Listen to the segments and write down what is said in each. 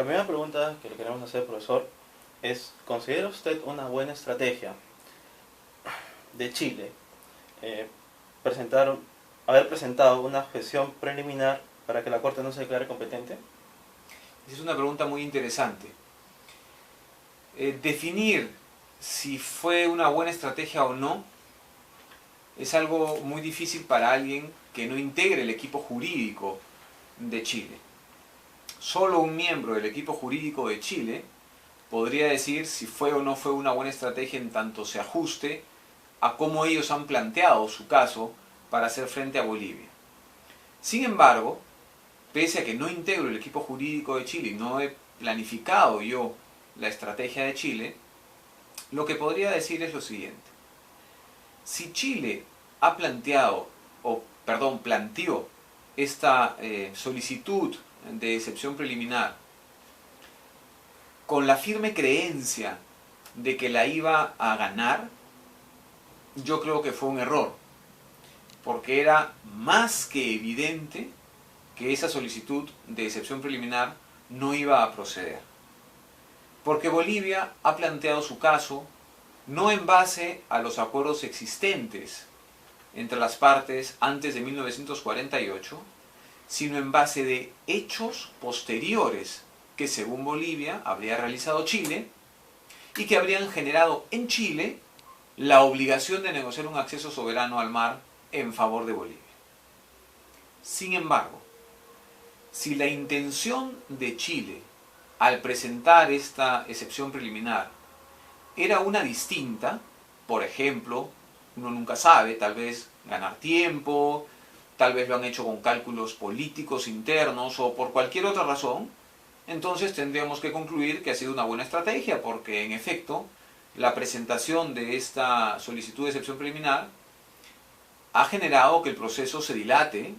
primera pregunta que le queremos hacer, profesor, es: ¿considera usted una buena estrategia de Chile eh, presentar, haber presentado una objeción preliminar para que la Corte no se declare competente? Es una pregunta muy interesante. Definir si fue una buena estrategia o no es algo muy difícil para alguien que no integre el equipo jurídico de Chile. Solo un miembro del equipo jurídico de Chile podría decir si fue o no fue una buena estrategia en tanto se ajuste a cómo ellos han planteado su caso para hacer frente a Bolivia. Sin embargo, pese a que no integro el equipo jurídico de Chile y no he planificado yo la estrategia de Chile, lo que podría decir es lo siguiente. Si Chile ha planteado, planteó esta solicitud de excepción preliminar con la firme creencia de que la iba a ganar, yo creo que fue un error, porque era más que evidente que esa solicitud de excepción preliminar no iba a proceder. Porque Bolivia ha planteado su caso no en base a los acuerdos existentes entre las partes antes de 1948, sino en base de hechos posteriores que, según Bolivia, habría realizado Chile y que habrían generado en Chile la obligación de negociar un acceso soberano al mar en favor de Bolivia. Sin embargo, si la intención de Chile al presentar esta excepción preliminar era una distinta, por ejemplo, uno nunca sabe, tal vez ganar tiempo, tal vez lo han hecho con cálculos políticos internos o por cualquier otra razón, entonces tendríamos que concluir que ha sido una buena estrategia, porque en efecto la presentación de esta solicitud de excepción preliminar ha generado que el proceso se dilate,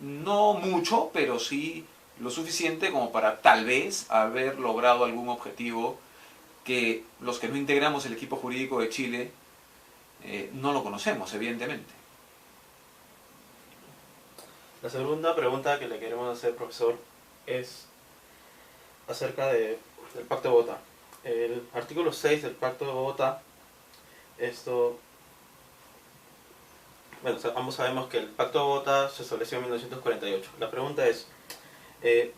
no mucho, pero sí lo suficiente como para tal vez haber logrado algún objetivo que los que no integramos el equipo jurídico de Chile no lo conocemos, evidentemente. La segunda pregunta que le queremos hacer, profesor, es acerca del Pacto de Bogotá. El artículo 6 del Pacto de Bogotá, ambos sabemos que el Pacto de Bogotá se estableció en 1948. La pregunta es: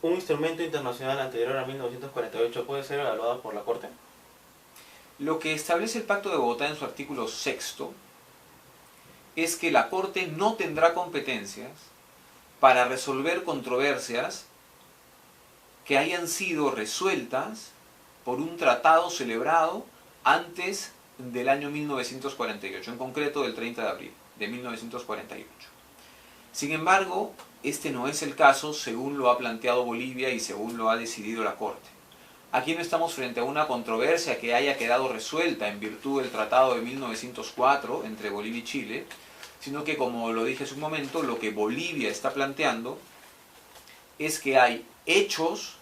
¿un instrumento internacional anterior a 1948 puede ser evaluado por la Corte? Lo que establece el Pacto de Bogotá en su artículo 6 es que la Corte no tendrá competencias para resolver controversias que hayan sido resueltas por un tratado celebrado antes del año 1948, en concreto del 30 de abril de 1948. Sin embargo, este no es el caso según lo ha planteado Bolivia y según lo ha decidido la Corte. Aquí no estamos frente a una controversia que haya quedado resuelta en virtud del Tratado de 1904 entre Bolivia y Chile, sino que, como lo dije hace un momento, lo que Bolivia está planteando es que hay hechos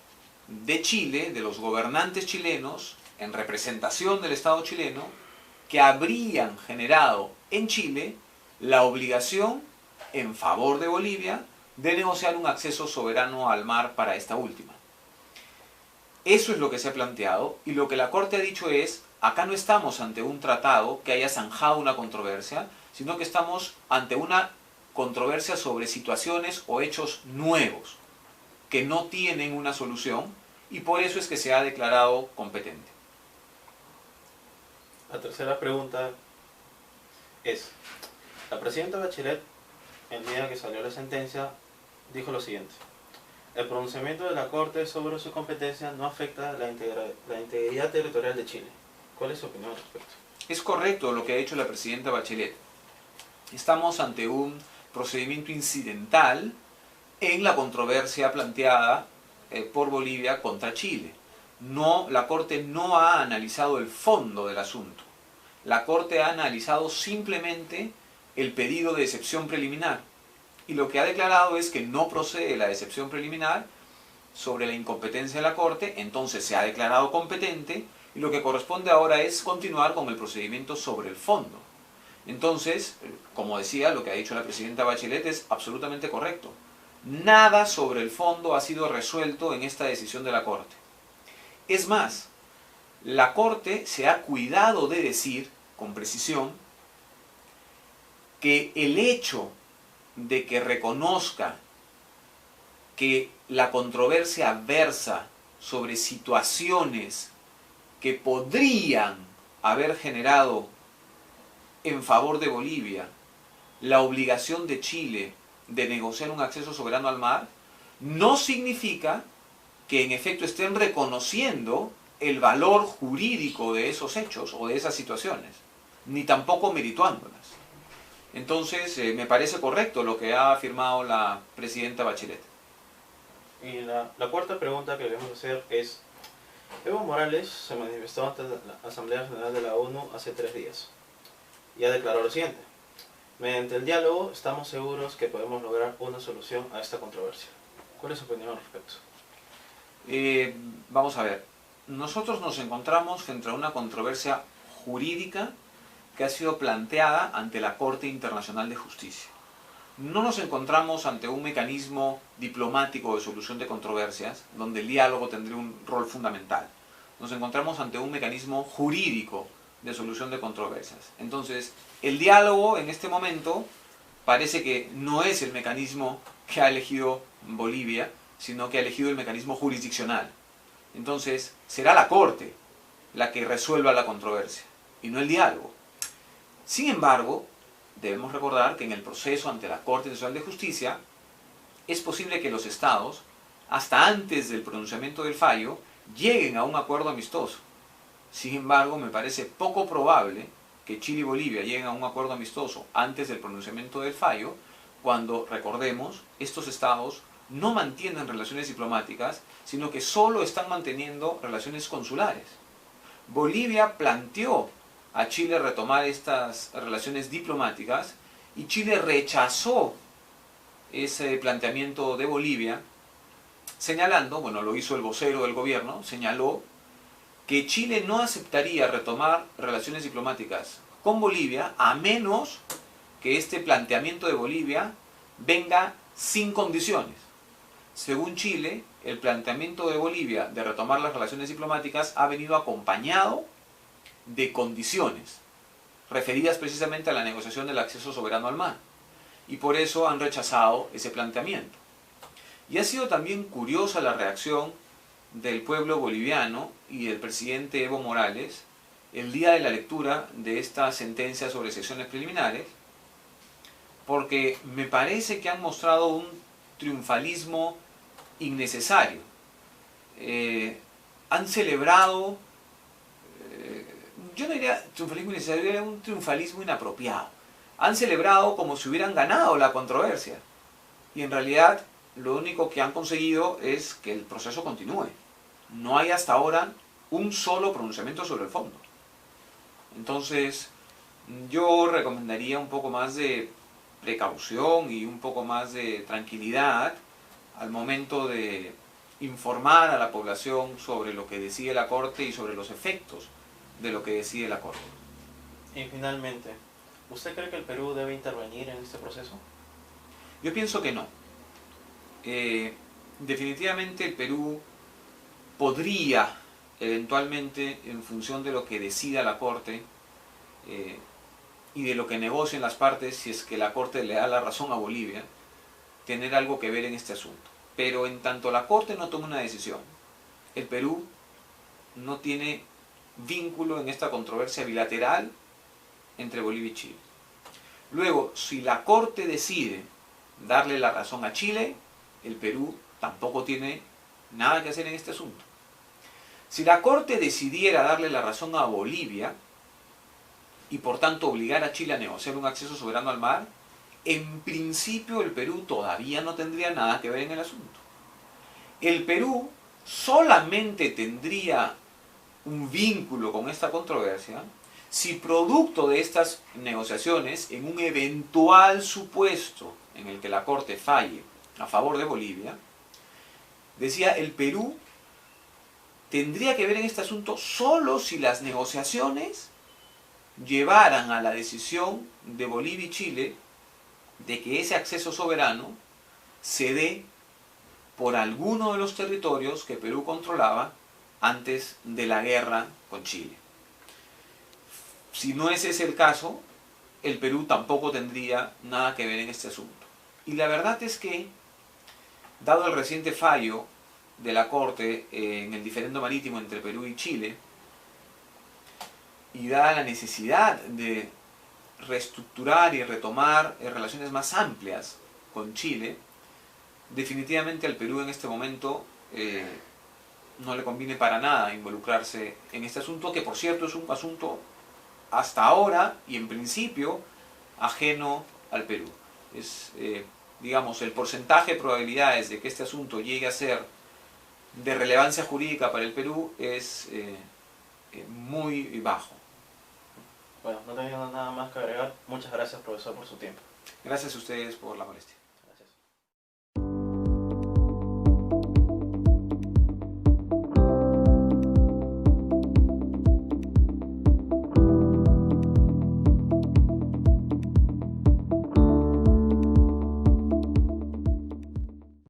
de Chile, de los gobernantes chilenos, en representación del Estado chileno, que habrían generado en Chile la obligación, en favor de Bolivia, de negociar un acceso soberano al mar para esta última. Eso es lo que se ha planteado, y lo que la Corte ha dicho es: acá no estamos ante un tratado que haya zanjado una controversia, sino que estamos ante una controversia sobre situaciones o hechos nuevos, que no tienen una solución, y por eso es que se ha declarado competente. La tercera pregunta es: la presidenta Bachelet, el día que salió la sentencia, dijo lo siguiente: el pronunciamiento de la Corte sobre su competencia no afecta la integridad territorial de Chile. ¿Cuál es su opinión al respecto? Es correcto lo que ha dicho la presidenta Bachelet. Estamos ante un procedimiento incidental en la controversia planteada por Bolivia contra Chile. La Corte no ha analizado el fondo del asunto. La Corte ha analizado simplemente el pedido de excepción preliminar. Y lo que ha declarado es que no procede la excepción preliminar sobre la incompetencia de la Corte, entonces se ha declarado competente, y lo que corresponde ahora es continuar con el procedimiento sobre el fondo. Entonces, como decía, lo que ha dicho la presidenta Bachelet es absolutamente correcto. Nada sobre el fondo ha sido resuelto en esta decisión de la Corte. Es más, la Corte se ha cuidado de decir, con precisión, que el hecho de que reconozca que la controversia versa sobre situaciones que podrían haber generado en favor de Bolivia la obligación de Chile de negociar un acceso soberano al mar, no significa que en efecto estén reconociendo el valor jurídico de esos hechos o de esas situaciones, ni tampoco merituándolas. Entonces, me parece correcto lo que ha afirmado la presidenta Bachelet. Y la cuarta pregunta que debemos hacer es, Evo Morales se manifestó ante la Asamblea General de la ONU hace 3 días y ha declarado lo siguiente: mediante el diálogo estamos seguros que podemos lograr una solución a esta controversia. ¿Cuál es su opinión al respecto? Vamos a ver, nosotros nos encontramos frente a una controversia jurídica que ha sido planteada ante la Corte Internacional de Justicia. No nos encontramos ante un mecanismo diplomático de solución de controversias, donde el diálogo tendría un rol fundamental. Nos encontramos ante un mecanismo jurídico de solución de controversias. Entonces, el diálogo en este momento parece que no es el mecanismo que ha elegido Bolivia, sino que ha elegido el mecanismo jurisdiccional. Entonces, será la Corte la que resuelva la controversia, y no el diálogo. Sin embargo, debemos recordar que en el proceso ante la Corte Internacional de Justicia es posible que los estados, hasta antes del pronunciamiento del fallo, lleguen a un acuerdo amistoso. Sin embargo, me parece poco probable que Chile y Bolivia lleguen a un acuerdo amistoso antes del pronunciamiento del fallo, cuando, recordemos, estos estados no mantienen relaciones diplomáticas, sino que solo están manteniendo relaciones consulares. Bolivia planteó a Chile retomar estas relaciones diplomáticas y Chile rechazó ese planteamiento de Bolivia, señalando, bueno, lo hizo el vocero del gobierno, señaló que Chile no aceptaría retomar relaciones diplomáticas con Bolivia a menos que este planteamiento de Bolivia venga sin condiciones. Según Chile, el planteamiento de Bolivia de retomar las relaciones diplomáticas ha venido acompañado de condiciones referidas precisamente a la negociación del acceso soberano al mar, y por eso han rechazado ese planteamiento. Y ha sido también curiosa la reacción del pueblo boliviano y del presidente Evo Morales el día de la lectura de esta sentencia sobre sesiones preliminares, porque me parece que han mostrado un triunfalismo innecesario. Han celebrado, yo no diría triunfalismo innecesario, diría un triunfalismo inapropiado. Han celebrado como si hubieran ganado la controversia, y en realidad lo único que han conseguido es que el proceso continúe. No hay hasta ahora un solo pronunciamiento sobre el fondo. Entonces, yo recomendaría un poco más de precaución y un poco más de tranquilidad al momento de informar a la población sobre lo que decide la Corte y sobre los efectos de lo que decide la Corte. Y finalmente, ¿usted cree que el Perú debe intervenir en este proceso? Yo pienso que no. Definitivamente el Perú podría eventualmente, en función de lo que decida la Corte y de lo que negocien las partes, si es que la Corte le da la razón a Bolivia, tener algo que ver en este asunto. Pero en tanto la Corte no toma una decisión, el Perú no tiene vínculo en esta controversia bilateral entre Bolivia y Chile. Luego, si la Corte decide darle la razón a Chile, el Perú tampoco tiene nada que hacer en este asunto. Si la Corte decidiera darle la razón a Bolivia y por tanto obligar a Chile a negociar un acceso soberano al mar, en principio el Perú todavía no tendría nada que ver en el asunto. El Perú solamente tendría un vínculo con esta controversia si producto de estas negociaciones, en un eventual supuesto en el que la Corte falle a favor de Bolivia, decía, el Perú tendría que ver en este asunto solo si las negociaciones llevaran a la decisión de Bolivia y Chile de que ese acceso soberano se dé por alguno de los territorios que Perú controlaba antes de la guerra con Chile. Si no ese es el caso, el Perú tampoco tendría nada que ver en este asunto. Y la verdad es que, dado el reciente fallo de la Corte en el diferendo marítimo entre Perú y Chile, y dada la necesidad de reestructurar y retomar relaciones más amplias con Chile, definitivamente al Perú en este momento no le conviene para nada involucrarse en este asunto, que por cierto es un asunto hasta ahora y en principio ajeno al Perú. Es, digamos, el porcentaje de probabilidades de que este asunto llegue a ser de relevancia jurídica para el Perú es muy bajo. Bueno, no tengo nada más que agregar. Muchas gracias, profesor, por su tiempo. Gracias a ustedes por la molestia.